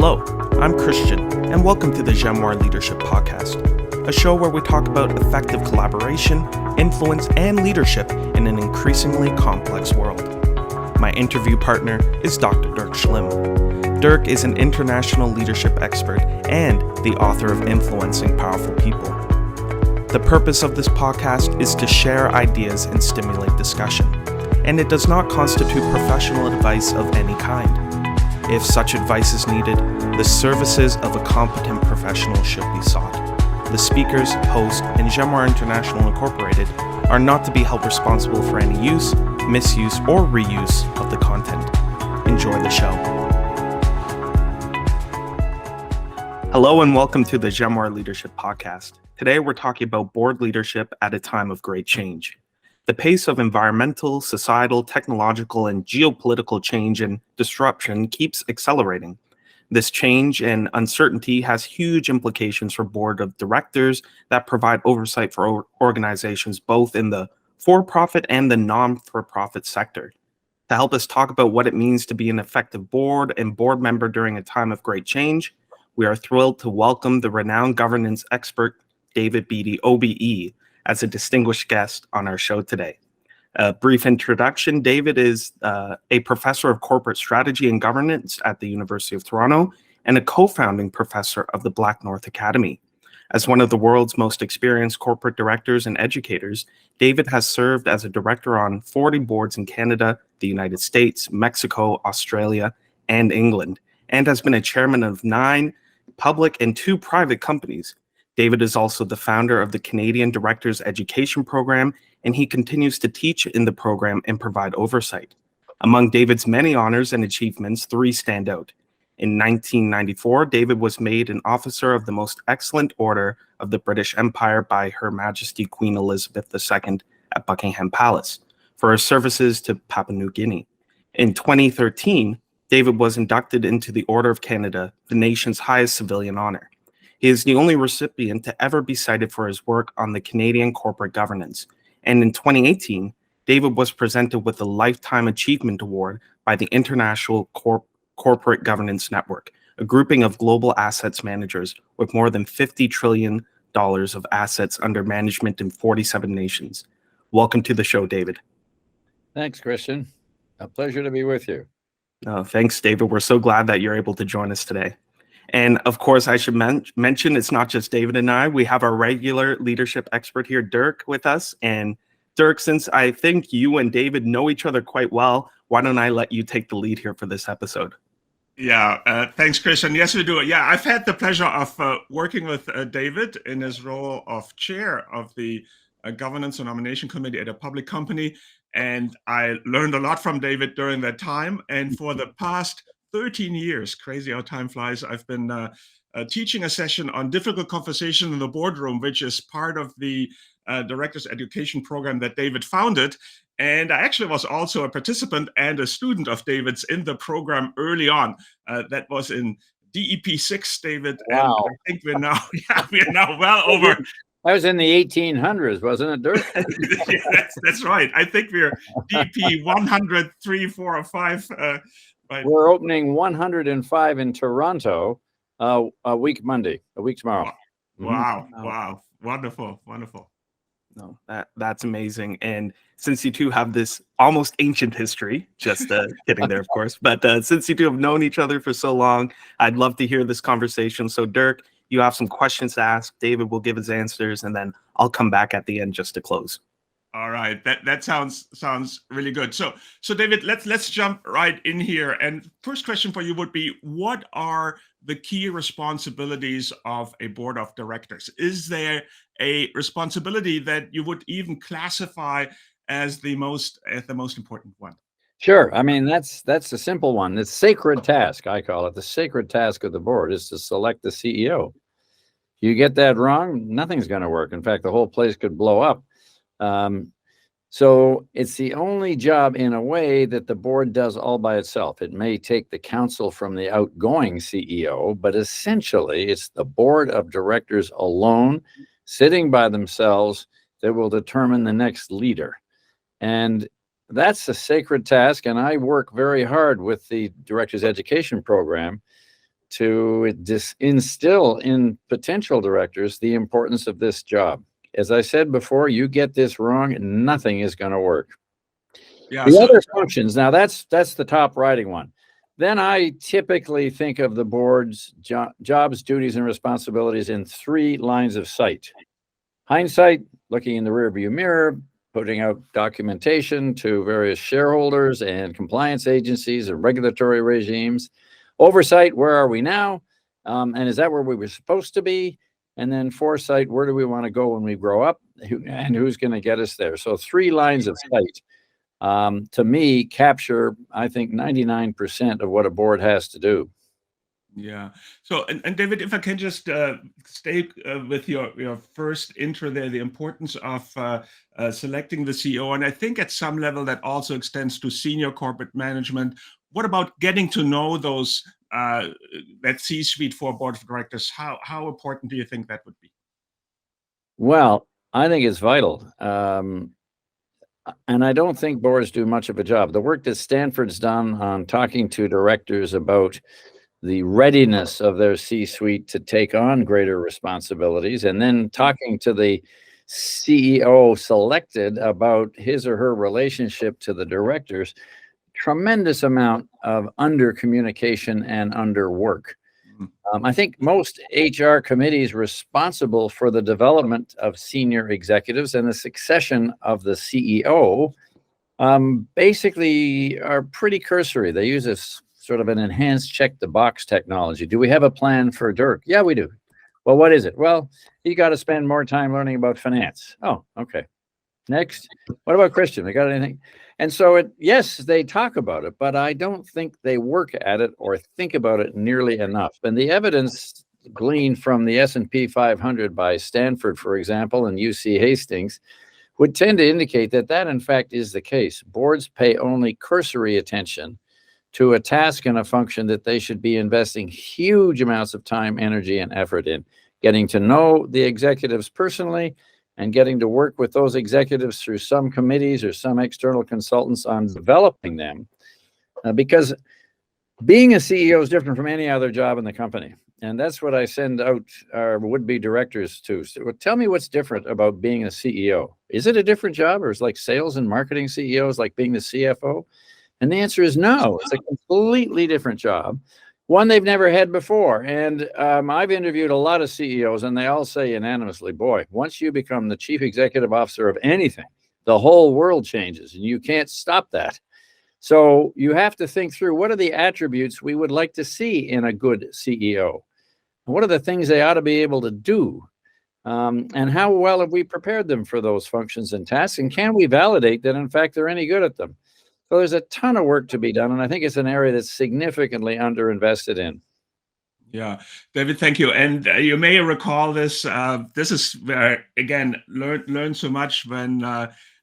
Hello, I'm Christian, and welcome to the Jamoir Leadership Podcast, a show where we talk about effective collaboration, influence, and leadership in an increasingly complex world. My interview partner is Dr. Dirk Schlimm. Dirk is an international leadership expert and the author of Influencing Powerful People. The purpose of this podcast is to share ideas and stimulate discussion, and it does not constitute professional advice of any kind. If such advice is needed, the services of a competent professional should be sought. The speakers, host, and Jamoir International Incorporated are not to be held responsible for any use, misuse, or reuse of the content. Enjoy the show. Hello and welcome to the Jamoir Leadership Podcast. Today we're talking about board leadership at a time of great change. The pace of environmental, societal, technological, and geopolitical change and disruption keeps accelerating. This change and uncertainty has huge implications for board of directors that provide oversight for organizations both in the for-profit and the non-for-profit sector. To help us talk about what it means to be an effective board and board member during a time of great change, we are thrilled to welcome the renowned governance expert, David Beatty, O.B.E., as a distinguished guest on our show today. A brief introduction, David is a professor of corporate strategy and governance at the University of Toronto and a co-founding professor of the Black North Academy. As one of the world's most experienced corporate directors and educators, David has served as a director on 40 boards in Canada, the United States, Mexico, Australia, and England, and has been a chairman of 9 public and 2 private companies. David is also the founder of the Canadian Directors Education Program, and he continues to teach in the program and provide oversight. Among David's many honors and achievements, 3 stand out. In 1994, David was made an Officer of the Most Excellent Order of the British Empire by Her Majesty Queen Elizabeth II at Buckingham Palace for his services to Papua New Guinea. In 2013, David was inducted into the Order of Canada, the nation's highest civilian honor. He is the only recipient to ever be cited for his work on the Canadian corporate governance. And in 2018, David was presented with the Lifetime Achievement Award by the International Corporate Governance Network, a grouping of global assets managers with more than $50 trillion of assets under management in 47 nations. Welcome to the show, David. Thanks, Christian. A pleasure to be with you. Thanks, David. We're so glad that you're able to join us today. And of course, I should mention it's not just David and I. We have our regular leadership expert here, Dirk, with us. And Dirk, since I think you and David know each other quite well, why don't I let you take the lead here for this episode? Yeah, thanks, Christian. Yes, we do. Yeah, I've had the pleasure of working with David in his role of chair of the Governance and Nomination Committee at a public company. And I learned a lot from David during that time. And for the past 13 years, crazy how time flies, I've been teaching a session on difficult conversation in the boardroom, which is part of the Directors Education Program that David founded. And I actually was also a participant and a student of David's in the program early on. That was in DEP 6, David. Wow. And I think we're now well over. That was in the 1800s, wasn't it, Dirk? Yeah, that's right. I think we're DP 103, 4, or 5. We're opening 105 in Toronto a week tomorrow. Wow. Wonderful. No, that's amazing. And since you two have this almost ancient history, just kidding there, of course, but since you two have known each other for so long, I'd love to hear this conversation. So Dirk, you have some questions to ask. David will give his answers, and then I'll come back at the end just to close. All right, that sounds really good. So David, let's jump right in here. And first question for you would be, what are the key responsibilities of a board of directors? Is there a responsibility that you would even classify as the most important one? Sure. I mean, that's a simple one. The sacred task, I call it, the sacred task of the board is to select the CEO. You get that wrong, nothing's going to work. In fact, the whole place could blow up. So it's the only job in a way that the board does all by itself. It may take the counsel from the outgoing CEO, but essentially it's the board of directors alone, sitting by themselves, that will determine the next leader. And that's a sacred task. And I work very hard with the Directors Education Program to instill in potential directors the importance of this job. As I said before, you get this wrong, nothing is going to work. Yeah. The other functions, now that's the top writing one. Then I typically think of the board's jobs, duties, and responsibilities in 3 lines of sight. Hindsight, looking in the rearview mirror, putting out documentation to various shareholders and compliance agencies and regulatory regimes. Oversight, where are we now? And is that where we were supposed to be? And then foresight, where do we want to go when we grow up? And who's going to get us there? So 3 lines of sight, to me, capture, I think, 99% of what a board has to do. Yeah. So, and David, if I can just stay with your first intro there, the importance of selecting the CEO, and I think at some level that also extends to senior corporate management. What about getting to know those that C-suite for board of directors? How important do you think that would be? Well, I think it's vital. And I don't think boards do much of a job. The work that Stanford's done on talking to directors about the readiness of their C-suite to take on greater responsibilities, and then talking to the CEO selected about his or her relationship to the directors, tremendous amount of under communication and under work. I think most HR committees responsible for the development of senior executives and the succession of the CEO basically are pretty cursory. They use this sort of an enhanced check the box technology. Do we have a plan for Dirk? Yeah, we do. Well, what is it? Well, you got to spend more time learning about finance. Oh, okay. Next. What about Christian? They got anything? And so yes, they talk about it, but I don't think they work at it or think about it nearly enough. And the evidence gleaned from the S&P 500 by Stanford, for example, and UC Hastings would tend to indicate that in fact is the case. Boards pay only cursory attention to a task and a function that they should be investing huge amounts of time, energy, and effort in, getting to know the executives personally and getting to work with those executives through some committees or some external consultants on developing them. Because being a CEO is different from any other job in the company. And that's what I send out our would-be directors to. So tell me what's different about being a CEO. Is it a different job, or is like sales and marketing CEOs like being the CFO? And the answer is no. It's a completely different job, one they've never had before. And I've interviewed a lot of CEOs, and they all say unanimously, boy, once you become the chief executive officer of anything, the whole world changes, and you can't stop that. So you have to think through, what are the attributes we would like to see in a good CEO? What are the things they ought to be able to do? And how well have we prepared them for those functions and tasks? And can we validate that, in fact, they're any good at them? So there's a ton of work to be done, and I think it's an area that's significantly underinvested in. Yeah, David, thank you. And you may recall this. This is where, again, learned so much when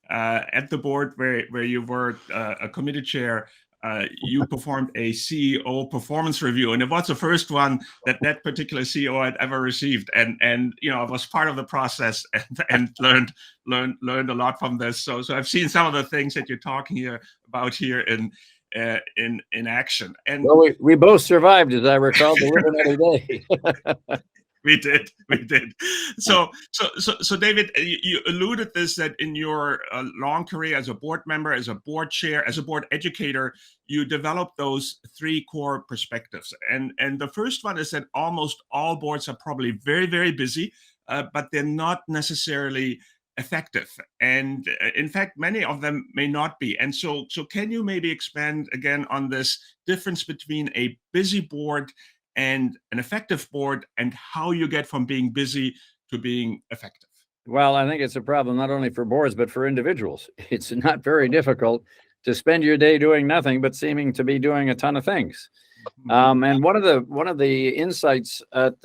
at the board where you were a committee chair. You performed a CEO performance review, and it was the first one that particular CEO had ever received. And you know, I was part of the process and learned a lot from this. So I've seen some of the things that you're talking about here in action. And well, we both survived, as I recall, to live another day. We did. So David, you alluded this, that in your long career as a board member, as a board chair, as a board educator, you developed those 3 core perspectives. And the first one is that almost all boards are probably very, very busy, but they're not necessarily effective. And in fact, many of them may not be. And so can you maybe expand again on this difference between a busy board and an effective board, and how you get from being busy to being effective? Well, I think it's a problem not only for boards, but for individuals. It's not very difficult to spend your day doing nothing, but seeming to be doing a ton of things. And one of the insights of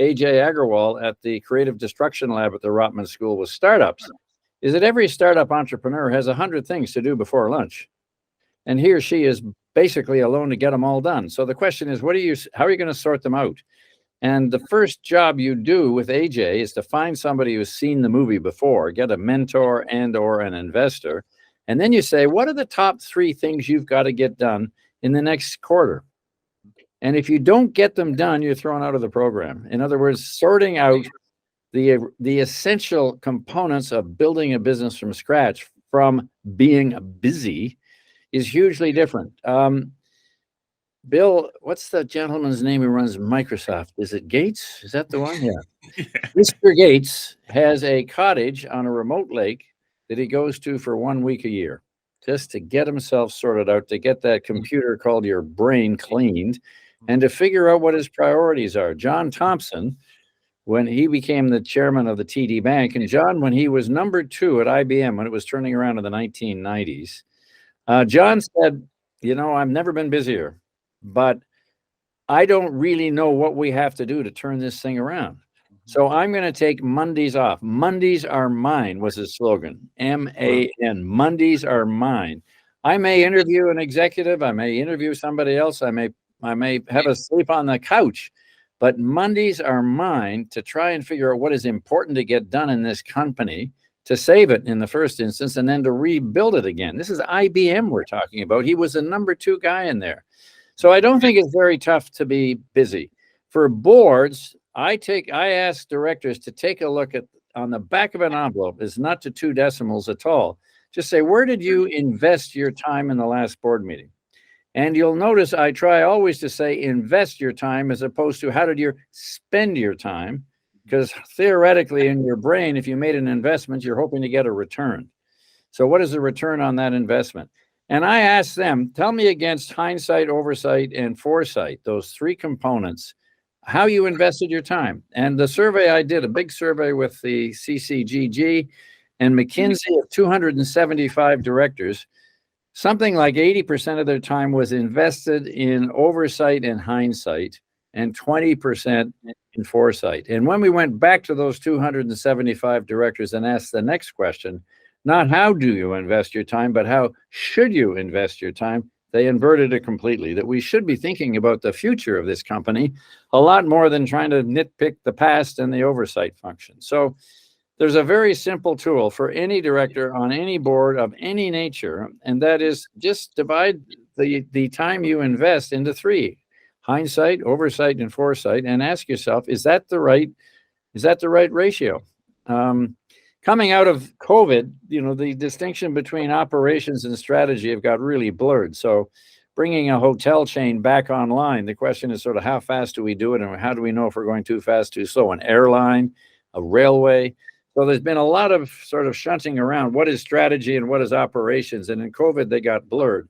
A.J. Agarwal at the Creative Destruction Lab at the Rotman School with startups is that every startup entrepreneur has 100 things to do before lunch. And he or she is basically alone to get them all done. So the question is, how are you going to sort them out? And the first job you do with AJ is to find somebody who's seen the movie before, get a mentor and or an investor. And then you say, what are the top 3 things you've got to get done in the next quarter? And if you don't get them done, you're thrown out of the program. In other words, sorting out the essential components of building a business from scratch from being busy is hugely different. Bill, what's the gentleman's name who runs Microsoft? Is it Gates? Is that the one? Yeah. Yeah. Mr. Gates has a cottage on a remote lake that he goes to for 1 week a year just to get himself sorted out, to get that computer called your brain cleaned, and to figure out what his priorities are. John Thompson, when he became the chairman of the TD Bank, and John, when he was number 2 at IBM, when it was turning around in the 1990s, John said, I've never been busier, but I don't really know what we have to do to turn this thing around. So I'm going to take Mondays off. Mondays are mine was his slogan. M-A-N. Mondays are mine. I may interview an executive. I may interview somebody else. I may have a sleep on the couch. But Mondays are mine to try and figure out what is important to get done in this company, to save it in the first instance, and then to rebuild it again. This is IBM we're talking about. He was the number 2 guy in there. So I don't think it's very tough to be busy. For boards, I ask directors to take a look at on the back of an envelope. It's not to 2 decimals at all. Just say, where did you invest your time in the last board meeting? And you'll notice I try always to say invest your time as opposed to how did you spend your time? Because theoretically in your brain, if you made an investment, you're hoping to get a return. So what is the return on that investment? And I ask them, tell me against hindsight, oversight, and foresight, those 3 components, how you invested your time. And the survey I did, a big survey with the CCGG and McKinsey of 275 directors, something like 80% of their time was invested in oversight and hindsight, and 20% in foresight. And when we went back to those 275 directors and asked the next question, not how do you invest your time, but how should you invest your time, they inverted it completely, that we should be thinking about the future of this company a lot more than trying to nitpick the past and the oversight function. So there's a very simple tool for any director on any board of any nature, and that is just divide the time you invest into 3, hindsight, oversight, and foresight, and ask yourself, is that the right ratio? Coming out of COVID, the distinction between operations and strategy have got really blurred. So bringing a hotel chain back online, the question is sort of how fast do we do it, and how do we know if we're going too fast, too slow? An airline, a railway. So there's been a lot of sort of shunting around what is strategy and what is operations. And in COVID, they got blurred.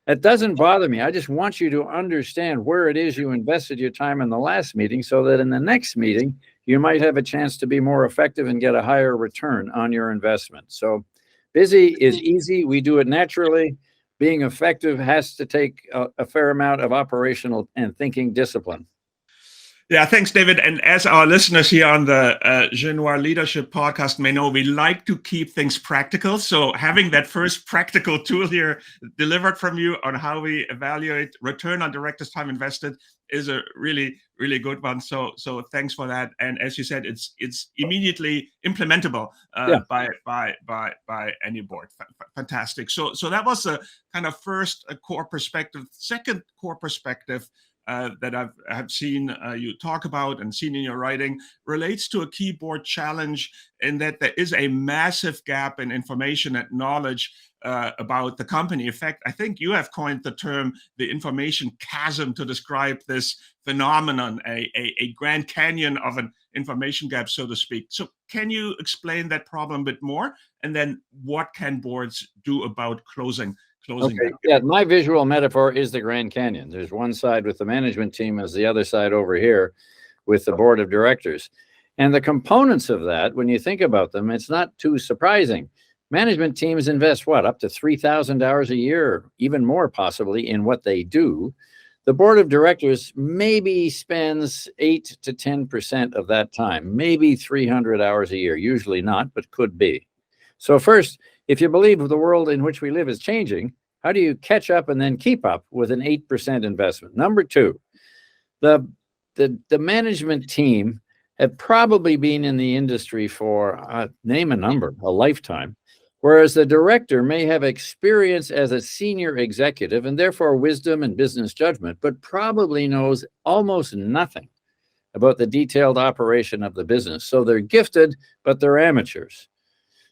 That doesn't bother me. I just want you to understand where it is you invested your time in the last meeting so that in the next meeting, you might have a chance to be more effective and get a higher return on your investment. So busy is easy. We do it naturally. Being effective has to take a fair amount of operational and thinking discipline. Yeah, thanks, David. And as our listeners here on the Genoir Leadership Podcast may know, we like to keep things practical. So having that first practical tool here delivered from you on how we evaluate return on directors' time invested is a really, really good one. So thanks for that. And as you said, it's immediately implementable by any board. Fantastic. So that was a kind of first core perspective. Second core perspective that I've seen you talk about and seen in your writing relates to a key board challenge in that there is a massive gap in information and knowledge about the company. In fact, I think you have coined the term the information chasm to describe this phenomenon, a Grand Canyon of an information gap, so to speak. So can you explain that problem a bit more? And then what can boards do about closing Okay. that? Yeah, my visual metaphor is the Grand Canyon. There's one side with the management team, as the other side over here with the board of directors. And the components of that, when you think about them, it's not too surprising. Management teams invest up to 3,000 hours a year, even more possibly, in what they do. The board of directors maybe spends 8 to 10% of that time, maybe 300 hours a year, usually not, but could be. So first, if you believe the world in which we live is changing, how do you catch up and then keep up with an 8% investment? Number 2, the management team had probably been in the industry for, name a number, a lifetime, Whereas the director may have experience as a senior executive and therefore wisdom and business judgment, but probably knows almost nothing about the detailed operation of the business. So they're gifted, but they're amateurs.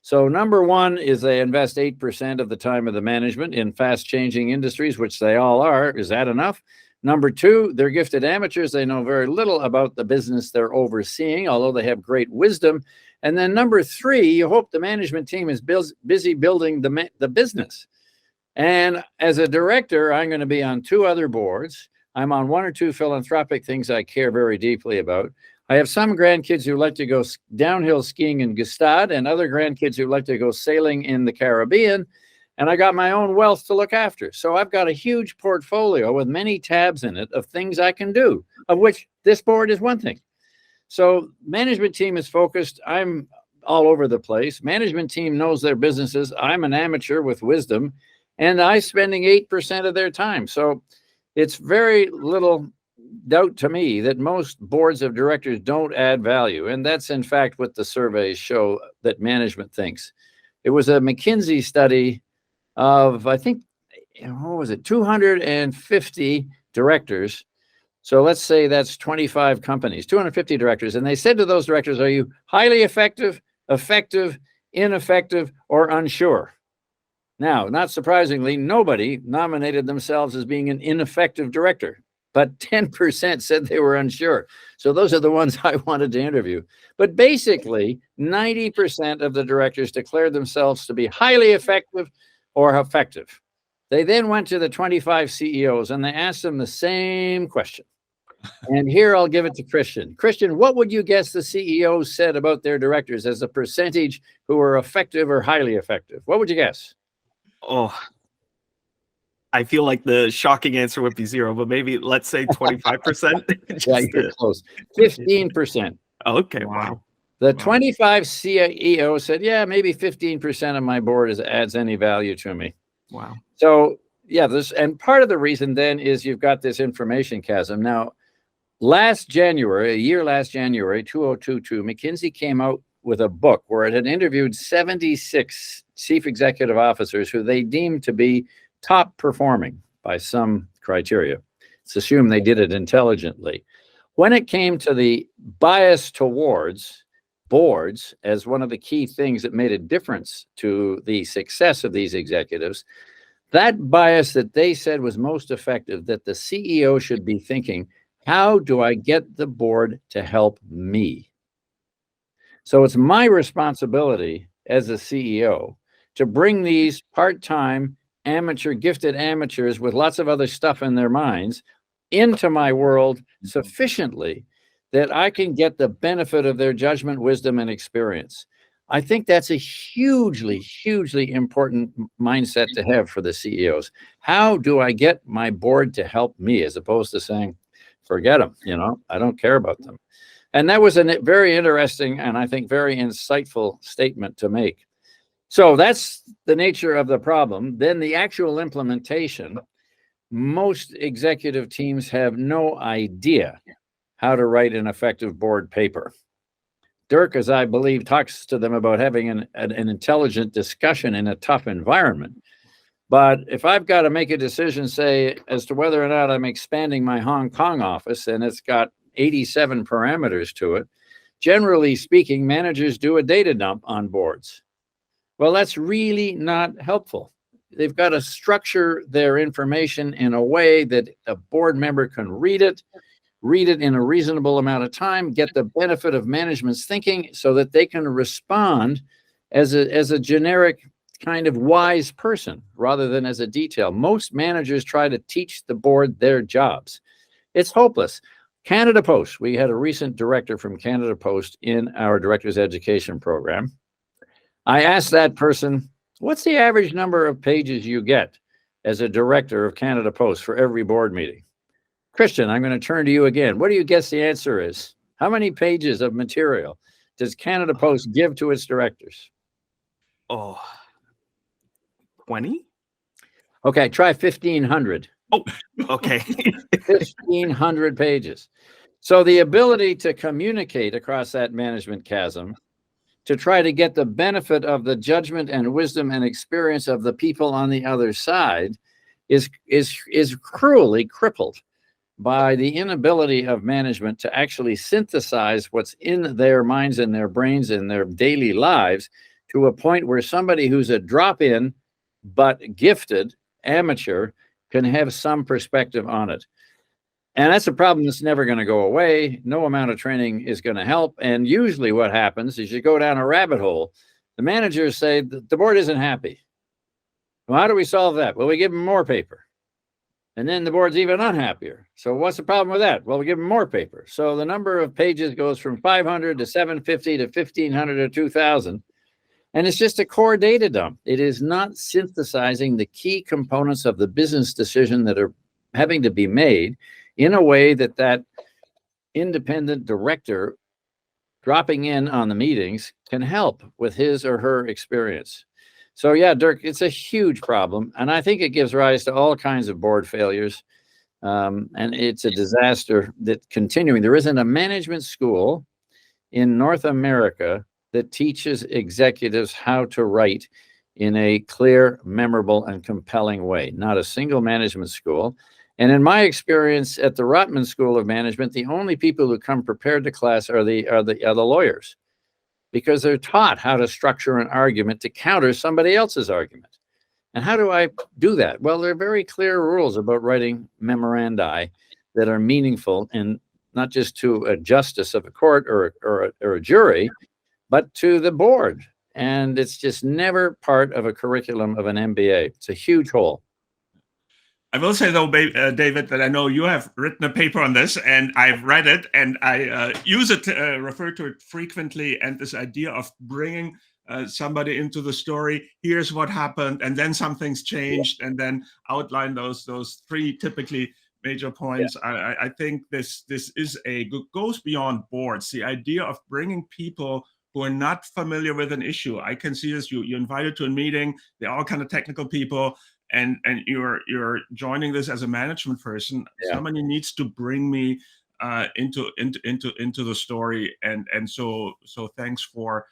So number one is they invest 8% of the time of the management in fast-changing industries, which they all are. Is that enough? Number two, they're gifted amateurs. They know very little about the business they're overseeing, although they have great wisdom. And then number three, you hope the management team is busy building the business. And as a director, I'm going to be on 2 other boards. I'm on 1 or 2 philanthropic things I care very deeply about. I have some grandkids who like to go downhill skiing in Gstaad and other grandkids who like to go sailing in the Caribbean. And I got my own wealth to look after. So I've got a huge portfolio with many tabs in it of things I can do, of which this board is one thing. So management team is focused. I'm all over the place. Management team knows their businesses. I'm an amateur with wisdom, and I'm spending 8% of their time. So it's very little doubt to me that most boards of directors don't add value. And that's in fact what the surveys show that management thinks. It was a McKinsey study of, I think, what was it, 250 directors. So let's say that's 25 companies, 250 directors. And they said to those directors, are you highly effective, ineffective, or unsure? Now, not surprisingly, nobody nominated themselves as being an ineffective director, but 10% said they were unsure. So those are the ones I wanted to interview. But basically, 90% of the directors declared themselves to be highly effective or effective. They then went to the 25 CEOs and they asked them the same question. And here I'll give it to Christian. Christian, what would you guess the CEOs said about their directors as a percentage who were effective or highly effective? What would you guess? Oh, I feel like the shocking answer would be 0, but maybe let's say 25%. Yeah, you're close. 15%. Okay, wow. The 25 CEOs said, yeah, maybe 15% of my board adds any value to me. Wow. So yeah, and part of the reason then is you've got this information chasm. Now, last January, 2022, McKinsey came out with a book where it had interviewed 76 chief executive officers who they deemed to be top performing by some criteria. It's assumed they did it intelligently. When it came to the bias towards boards as one of the key things that made a difference to the success of these executives, that bias that they said was most effective, that the CEO should be thinking, how do I get the board to help me? So it's my responsibility as a CEO to bring these part-time gifted amateurs with lots of other stuff in their minds into my world sufficiently that I can get the benefit of their judgment, wisdom, and experience. I think that's a hugely, hugely important mindset to have for the CEOs. How do I get my board to help me, as opposed to saying, forget them, I don't care about them. And that was a very interesting and I think very insightful statement to make. So that's the nature of the problem. Then the actual implementation, most executive teams have no idea how to write an effective board paper. Dirk, as I believe, talks to them about having an intelligent discussion in a tough environment. But if I've got to make a decision, say, as to whether or not I'm expanding my Hong Kong office, and it's got 87 parameters to it, generally speaking, managers do a data dump on boards. Well, that's really not helpful. They've got to structure their information in a way that a board member can read it in a reasonable amount of time, get the benefit of management's thinking so that they can respond as a generic kind of wise person rather than as a detail. Most managers try to teach the board their jobs. It's hopeless. Canada Post, we had a recent director from Canada Post in our director's education program. I asked that person, what's the average number of pages you get as a director of Canada Post for every board meeting? Christian, I'm going to turn to you again. What do you guess the answer is? How many pages of material does Canada Post give to its directors? 20? Okay, try 1,500. Oh, okay. 1,500 pages. So the ability to communicate across that management chasm to try to get the benefit of the judgment and wisdom and experience of the people on the other side is cruelly crippled by the inability of management to actually synthesize what's in their minds and their brains and their daily lives to a point where somebody who's a drop-in but gifted amateur can have some perspective on it. And that's a problem that's never going to go away. No amount of training is going to help. And usually what happens is you go down a rabbit hole. The managers say the board isn't happy. Well, how do we solve that? Well, we give them more paper. And then the board's even unhappier. So what's the problem with that? Well, we give them more paper. So the number of pages goes from 500 to 750 to 1,500 or 2,000. And it's just a core data dump. It is not synthesizing the key components of the business decision that are having to be made in a way that that independent director dropping in on the meetings can help with his or her experience. So yeah, Dirk, it's a huge problem. And I think it gives rise to all kinds of board failures. And it's a disaster that continuing. There isn't a management school in North America that teaches executives how to write in a clear, memorable, and compelling way. Not a single management school. And in my experience at the Rotman School of Management, the only people who come prepared to class are the lawyers, because they're taught how to structure an argument to counter somebody else's argument. And how do I do that? Well, there are very clear rules about writing memorandi that are meaningful, and not just to a justice of a court or a jury, but to the board. And it's just never part of a curriculum of an MBA. It's a huge hole. I will say, though, David, that I know you have written a paper on this, and I've read it, and I use it, refer to it frequently, and this idea of bringing somebody into the story, here's what happened, and then something's changed, and then outline those three typically major points. Yeah. I think this is goes beyond boards. The idea of bringing people who are not familiar with an issue. I can see this, you're invited to a meeting, they're all kind of technical people, and you're joining this as a management person. Yeah. Somebody needs to bring me into the story, and so thanks for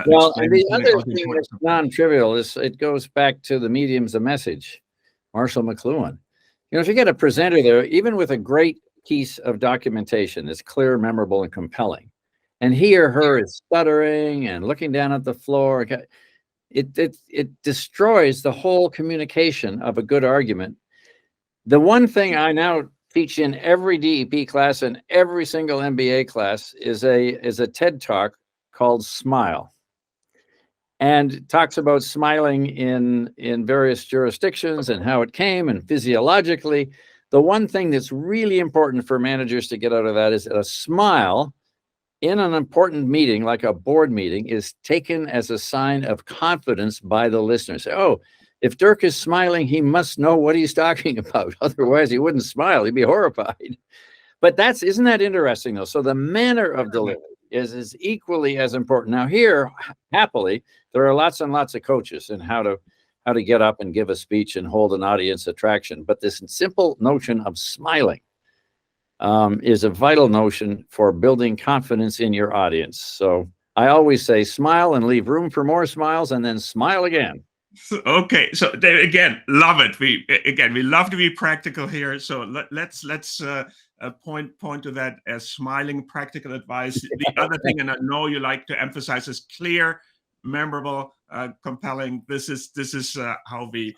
well, and the other thing that's non-trivial is it goes back to the medium's a message. Marshall McLuhan. You know, if you get a presenter there, even with a great piece of documentation that's clear, memorable, and compelling, and he or her is stuttering and looking down at the floor, it destroys the whole communication of a good argument. The one thing I now teach in every DEP class and every single MBA class is a TED Talk called Smile, and it talks about smiling in various jurisdictions and how it came, and physiologically. The one thing that's really important for managers to get out of that is a smile in an important meeting, like a board meeting, is taken as a sign of confidence by the listeners. Oh, if Dirk is smiling, he must know what he's talking about. Otherwise, he wouldn't smile. He'd be horrified. But isn't that interesting, though? So the manner of delivery is equally as important. Now here, happily, there are lots and lots of coaches in how to get up and give a speech and hold an audience attraction. But this simple notion of smiling is a vital notion for building confidence in your audience. So I always say smile and leave room for more smiles, and then smile again. Okay, so David, again, love it. We love to be practical here. So let's point to that as smiling practical advice. The other thing, and I know you like to emphasize, is clear, memorable, compelling. This is how we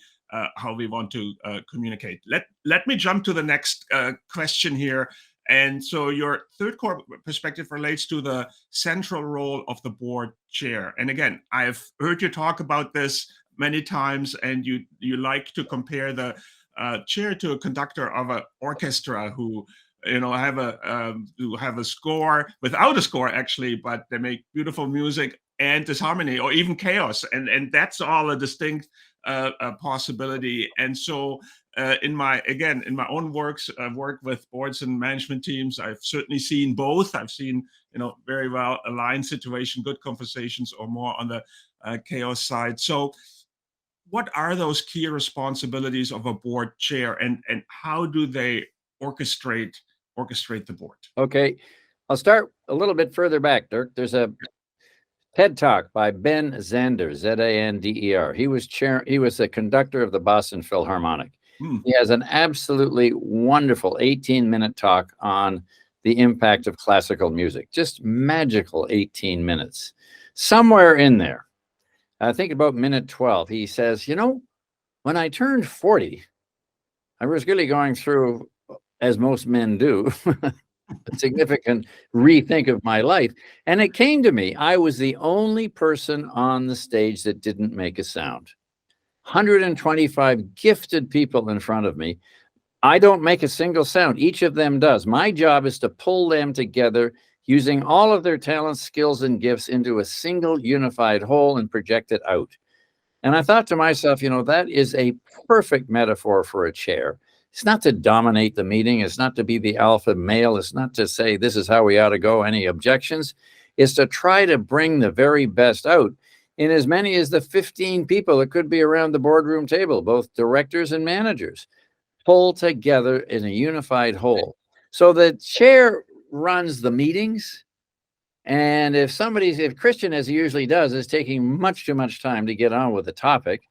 want to communicate. Let me jump to the next question here. And so your third core perspective relates to the central role of the board chair. And again, I've heard you talk about this many times, and you like to compare the chair to a conductor of an orchestra who have a score without a score, actually, but they make beautiful music and disharmony or even chaos, and that's all a distinct possibility. And so in my own work with boards and management teams, I've certainly seen both. I've seen very well aligned situation, good conversations, or more on the chaos side. So what are those key responsibilities of a board chair, and how do they orchestrate the board? Okay, I'll start a little bit further back, Dirk. There's a TED Talk by Ben Zander, Zander. He was the conductor of the Boston Philharmonic. He has an absolutely wonderful 18-minute talk on the impact of classical music. Just magical 18 minutes. Somewhere in there, I think about minute 12, he says, when I turned 40, I was really going through, as most men do, a significant rethink of my life. And it came to me, I was the only person on the stage that didn't make a sound. 125 gifted people in front of me. I don't make a single sound. Each of them does. My job is to pull them together using all of their talents, skills, and gifts into a single unified whole and project it out. And I thought to myself, that is a perfect metaphor for a chair. It's not to dominate the meeting. It's not to be the alpha male. It's not to say this is how we ought to go. Any objections? It's to try to bring the very best out in as many as the 15 people that could be around the boardroom table, both directors and managers, pull together in a unified whole. So the chair runs the meetings. And if Christian, as he usually does, is taking much too much time to get on with the topic,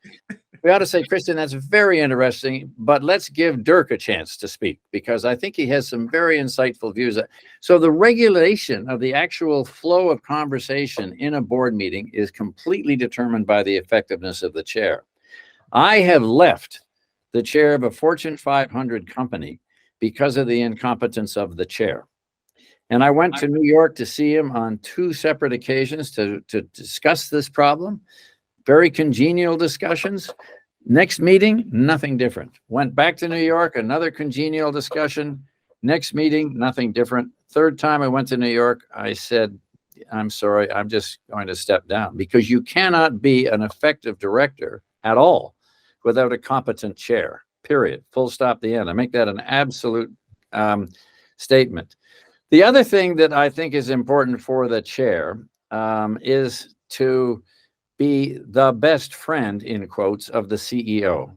we ought to say, Christian, that's very interesting, but let's give Dirk a chance to speak, because I think he has some very insightful views. So the regulation of the actual flow of conversation in a board meeting is completely determined by the effectiveness of the chair. I have left the chair of a Fortune 500 company because of the incompetence of the chair. And I went to New York to see him on 2 separate occasions to discuss this problem. Very congenial discussions. Next meeting, nothing different. Went back to New York, another congenial discussion. Next meeting, nothing different. Third time I went to New York, I said, I'm sorry, I'm just going to step down, because you cannot be an effective director at all without a competent chair, period. Full stop, the end. I make that an absolute statement. The other thing that I think is important for the chair is to be the best friend, in quotes, of the CEO.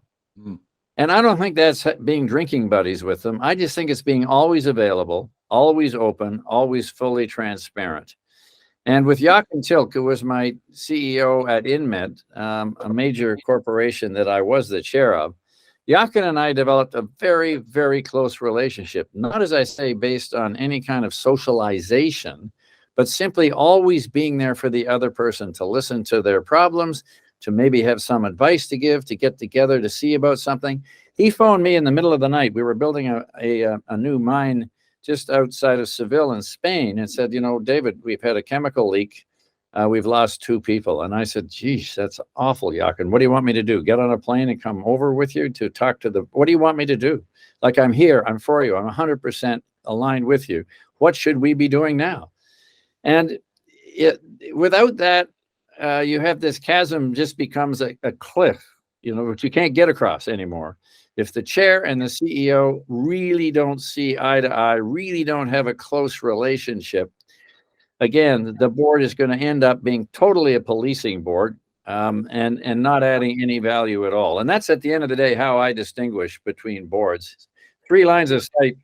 And I don't think that's being drinking buddies with them. I just think it's being always available, always open, always fully transparent. And with Jochen Tilk, who was my CEO at InMed, a major corporation that I was the chair of, Jochen and I developed a very, very close relationship, not, as I say, based on any kind of socialization, but simply always being there for the other person, to listen to their problems, to maybe have some advice to give, to get together to see about something. He phoned me in the middle of the night. We were building a new mine just outside of Seville in Spain, and said, David, we've had a chemical leak. We've lost 2 people. And I said, geez, that's awful, Jochen. What do you want me to do? Get on a plane and come over with you to talk to what do you want me to do? Like, I'm here, I'm for you, I'm 100% aligned with you. What should we be doing now? And without that, you have this chasm just becomes a cliff, which you can't get across anymore. If the chair and the CEO really don't see eye to eye, really don't have a close relationship, again, the board is going to end up being totally a policing board, and not adding any value at all. And that's, at the end of the day, how I distinguish between boards. 3 lines of sight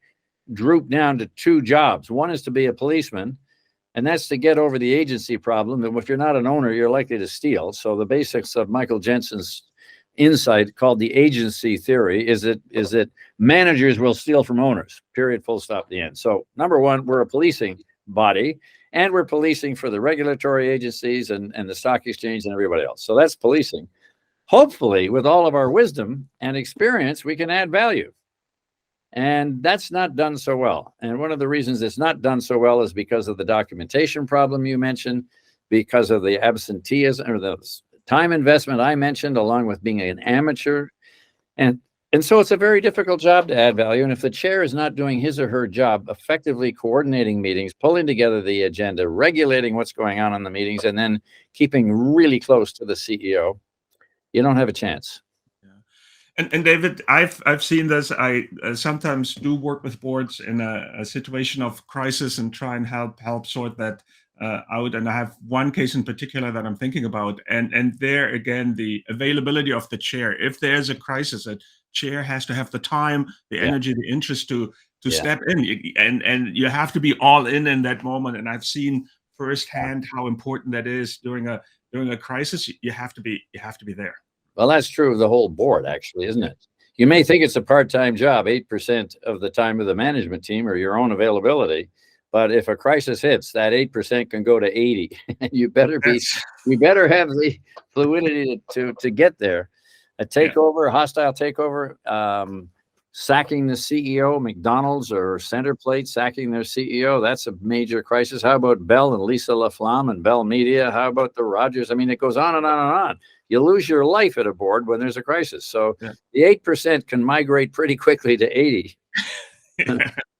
droop down to 2 jobs. One is to be a policeman, and that's to get over the agency problem. And if you're not an owner, you're likely to steal. So the basics of Michael Jensen's insight, called the agency theory, is that managers will steal from owners, period, full stop, the end. So number one, we're a policing body, and we're policing for the regulatory agencies and the stock exchange and everybody else. So that's policing. Hopefully, with all of our wisdom and experience, we can add value. And that's not done so well. And one of the reasons it's not done so well is because of the documentation problem you mentioned, because of the absenteeism or the time investment I mentioned, along with being an amateur. And so it's a very difficult job to add value. And if the chair is not doing his or her job, effectively coordinating meetings, pulling together the agenda, regulating what's going on in the meetings, and then keeping really close to the CEO, you don't have a chance. And David, I've seen this. I sometimes do work with boards in a situation of crisis and try and help sort that out. And I have one case in particular that I'm thinking about. And there again, the availability of the chair. If there's a crisis, a chair has to have the time, the energy, the interest to step in. And you have to be all in that moment. And I've seen firsthand how important that is during a crisis. You have to be there. Well, that's true of the whole board, actually, isn't it? You may think it's a part-time job, 8% of the time of the management team or your own availability. But if a crisis hits, that 8% can go to 80. You better have the fluidity to get there. A takeover, hostile takeover, sacking the CEO, McDonald's or Centerplate sacking their CEO, that's a major crisis. How about Bell and Lisa Laflamme and Bell Media? How about the Rogers? I mean, it goes on and on and on. You lose your life at a board when there's a crisis. So the 8% can migrate pretty quickly to 80.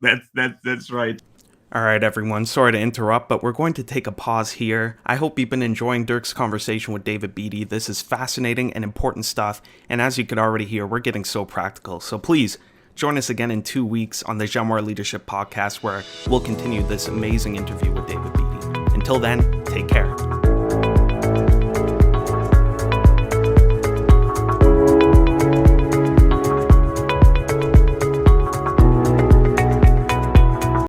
That's right. All right, everyone. Sorry to interrupt, but we're going to take a pause here. I hope you've been enjoying Dirk's conversation with David Beatty. This is fascinating and important stuff. And as you could already hear, we're getting so practical. So please join us again in 2 weeks on the Jamwar Leadership Podcast, where we'll continue this amazing interview with David Beatty. Until then, take care.